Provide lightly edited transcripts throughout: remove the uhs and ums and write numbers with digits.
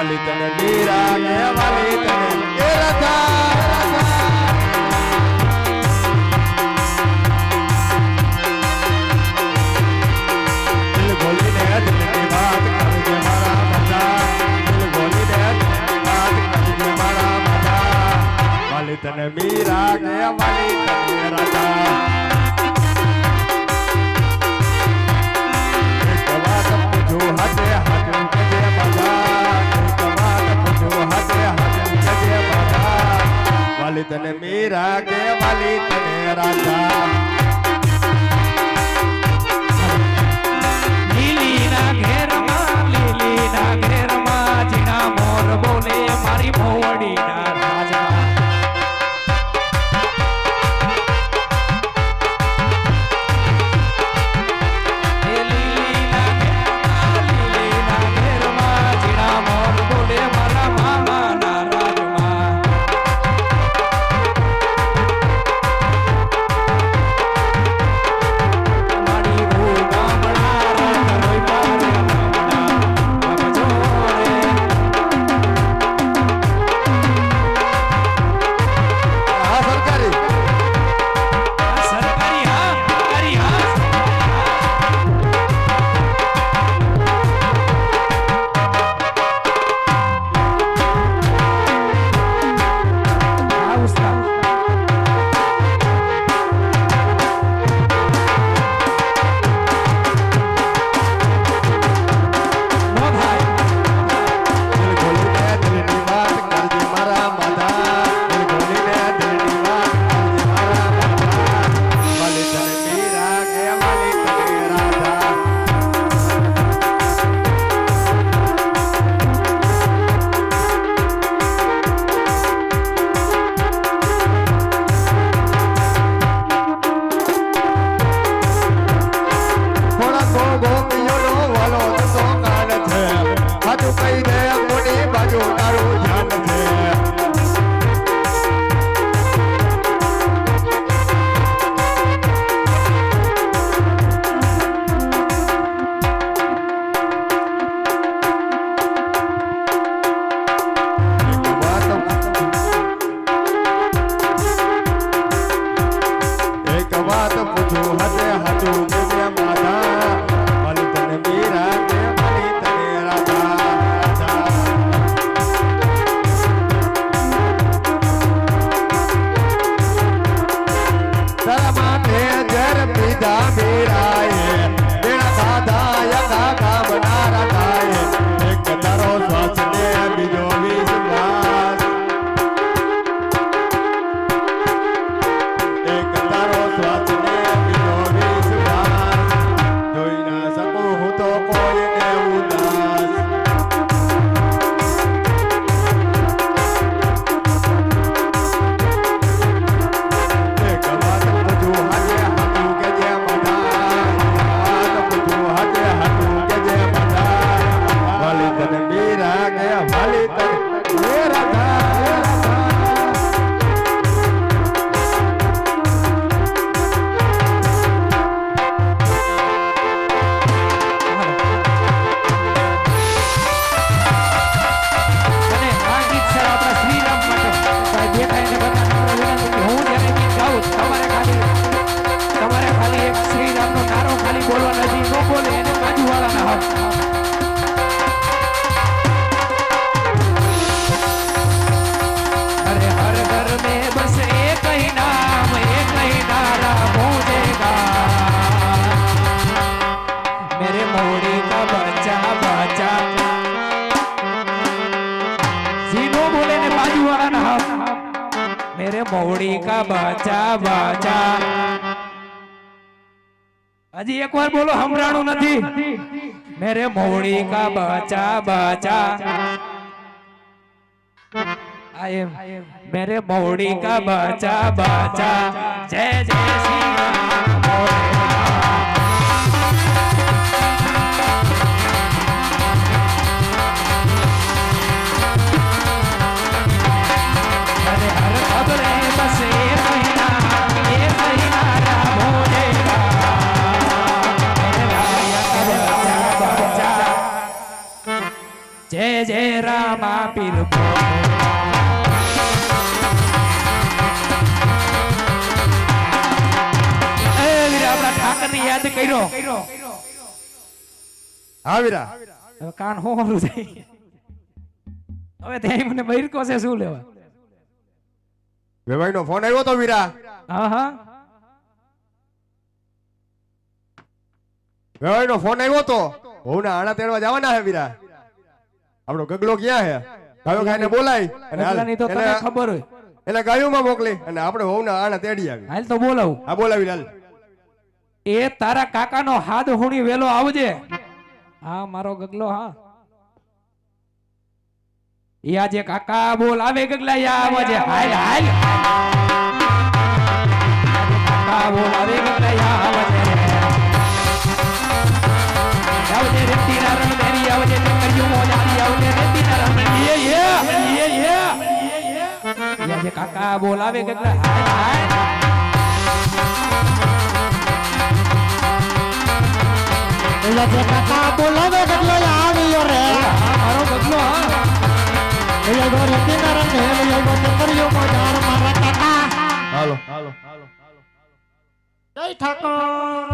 वाली तने मीरा के वाली तने ये राधा दिल बोली ने दिल की बात कर के मारा मजा दिल बोली ने दिल की बात कर के मारा मजा वाली तने मीरा के वाली तने राधा वाली तने मीरा के वाली तने राधा લીલી ના ઘેરમાં જીના મોર બોલે મારી મોવડી ના રાજમાં मोवड़ी का बचा बचा हजी एक बार बोलो हमराणु नहीं मेरे मोवड़ी का बचा बचा आए मेरे मोवड़ी का बचा बचा जय जय श्री राम जय જય જય રામા પીર આપણા ઠાકર ની યાદ કર્યો હા વીરા હવે કાન હોરું થઈ હવે ત્યાં મને બૈરકો છે શું લેવા વેવાઈ નો ફોન આવ્યો તો વીરા હા હા વેવાઈ નો ફોન આવ્યો તો હોના આણા તેડવા જવાના હે વીરા આપણો ગગલો ક્યાં હે ગાયો ગાયને બોલાય અને હાલ ગગલાની તો તને ખબર હોય એને ગાયોમાં મોકલી અને આપણે હોના આણા તેડી આવી હાલ તો બોલાવું હા બોલાવી હાલ એ તારા કાકાનો હાથ હુણી વેલો આવજે હા મારો ગગલો હા એ આજે કાકા બોલ આવે ગગલા યા આવજે હાલ હાલ કાકા બોલ આવે ગગલા યા આવજે આવજે રેતી ના રણ દેરી આવજે કર્યું મોજારી આવજે રેતી ના રણ એ આજે કાકા બોલ આવે ગગલા હાલ હાલ જે કાકા બોલાવે ગગલો આવ્યો રે મારો ગગલો હા એલો રેતી ના રંગ એલો કર્યો મોજાર મારા કાકા હાલો જય ઠાકોર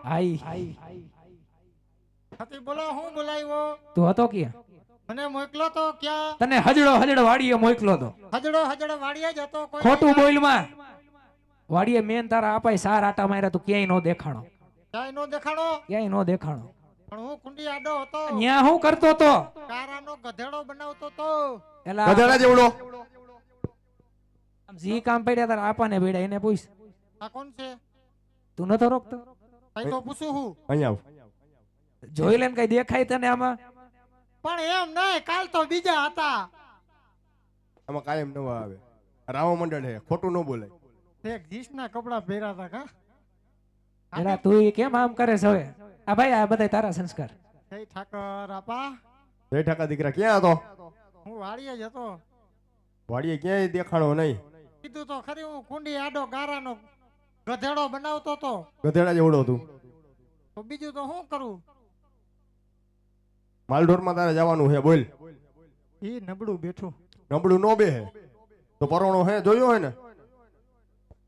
હાઈ હતી બોલો હું બોલાવ્યો તું હતો ક્યાં મને મોકલો તો ક્યાં તને હજડો વાડીએ મોકલો તો હજડો વાડીએ જ હતો કોઈ ખોટું બોલ માં વાડીએ મેન તારા આપાય સાર આટા માર્યા તું ક્યાંય નો દેખાણો ક્યાંય નો દેખાણો પણ હું કુંડી આડો હતો ન્યા હું કરતો તો કારાનો ગધેડો બનાવતો તો એલા ગધેડા જેવડો આમ જી કામ પડ્યા તારા આપાને બેડા એને પૂછ આ કોણ છે તું નતો રોકતો કઈ તો પૂછું હું અહીંયા જોઈ લે ને કઈ દેખાય તને આમાં પણ એમ નહીં કાલ તો બીજા હતા આમાં કાયમ નવા આવે રામા મંડળ હે ખોટું ન બોલે એક જીસના કપડા પહેર્યા હતા કા એલા તું કેમ આમ કરે છે હવે આ ભાઈ આ બધા તારા સંસ્કાર જય ઠાકર આપા જય ઠાકા દીકરા ક્યાં હતો હું વાડીએ જ હતો વાડીએ ક્યાંય દેખાણો નહીં કીધું તો ખરી હું કુંડી આડો ગારાનો ગધેડો બનાવતો તો ગધેડા જેવડો હતું તો બીજું તો શું કરું માલઢોરમાં તારે જવાનું હે બોલ ઈ નબળું બેઠું નબળું નો બે હે તો પરોણો હે જોયો હે ને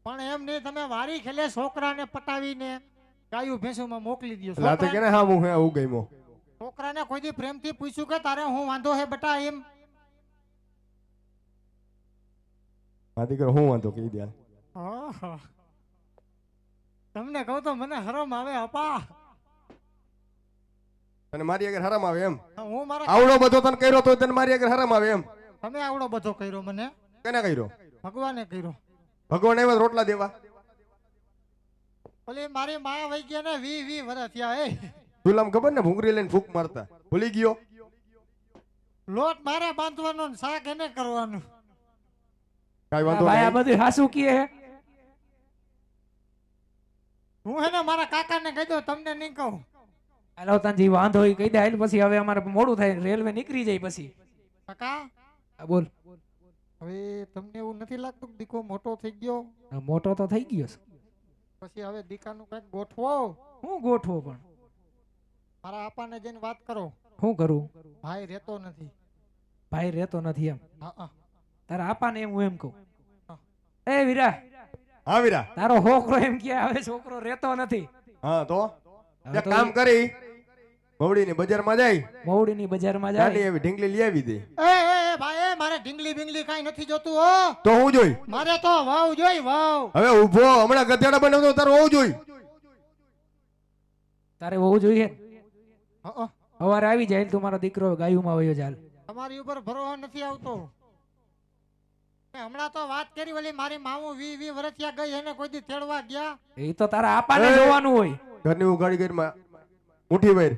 પણ એમ નહીં તમે વારી ખેલે છોકરાને પટાવીને ગાયું ભેંસુમાં મોકલી દો લાતે કેને હા હું હે આવું ગઈમો છોકરાને કોઈ દી પ્રેમથી પૂછ્યું કે તારે હું વાંધો હે બટા એમ આ દીકરો હું વાંધો કહી દે આહા. તમને કહું તો મને હરમ આવે અપા અને મારી આગળ હરામ આવે એમ હું મારા આવડો બધો તને કર્યો તો તને મારી આગળ હરામ આવે એમ તમે આવડો બધો કર્યો મને કેને કર્યો ભગવાને કર્યો ભગવાન એવા રોટલા દેવા ઓલી મારી માં વહી ગયા ને 20 વર્ષ થયા એ તુલામ ખબર ને ભૂંગરી લઈને ફૂક મારતા ભૂલી ગયો લોટ મારે બાંધવાનો ને શાક એને કરવાનું કાઈ વાંધો ભાઈ આ નહીં બધું હાસુ કીએ હે હું હે ને મારા કાકાને કહી દઉં તમને નહીં કહું હાલો તને વાંધો હોય કહી દે હાલ પછી હવે અમારે મોડું થાય રેલવે નીકળી જાય પછી કાકા હા, બોલ હવે તમને એવું નથી લાગતું કે દીકો મોટો થઈ ગયો હા, મોટો તો થઈ ગયો છે. પછી હવે દીકાનું કઈક ગોઠવો હું ગોઠવો પણ મારા આપાને જઈને વાત કરો શું કરું ભાઈ રહેતો નથી ભાઈ રહેતો નથી એમ હા તારા આપાને એમ હું એમ કહું હા. એ વીરા હા વીરા તારો છોકરો એમ કે હવે છોકરો રહેતો નથી હા તો હવે એક તો કામ કરી મવડીની બજારમાં જાય મવડીની બજારમાં ગાડી જાય એવી ઢીંગલી લઈ આવી દે એ ભાઈ મારે ઢીંગલી બિંગલી કાઈ નથી જોતું હો તો હું જોઈ મારે તો વાવ જોઈ વાવ હવે ઊભો હમણાં ગધેડા બનાવતો તારો હોવું જોઈ તારે હોવું જોઈએ હા સવારે આવી જાય તું મારો દીકરો ગાયુમાં વયો ચાલ તમારી ઉપર ભરોસો નથી આવતો હમણાં તો વાત કરી ઓલી મારી મામુ 20 વર્ષ થયા ગઈ એને કોઈ દી તેડવા ગયા એ તો તારા આપાને એ! જોવાનું હોય ઘરની ઉગાડી ઘરમાં મુઠ્ઠી વેર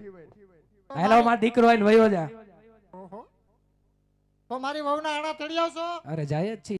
હાલો મારો દીકરો આઈને વયો જા ઓહો તો મારી વહુના આણા તેડી આવશો અરે જાય જ છે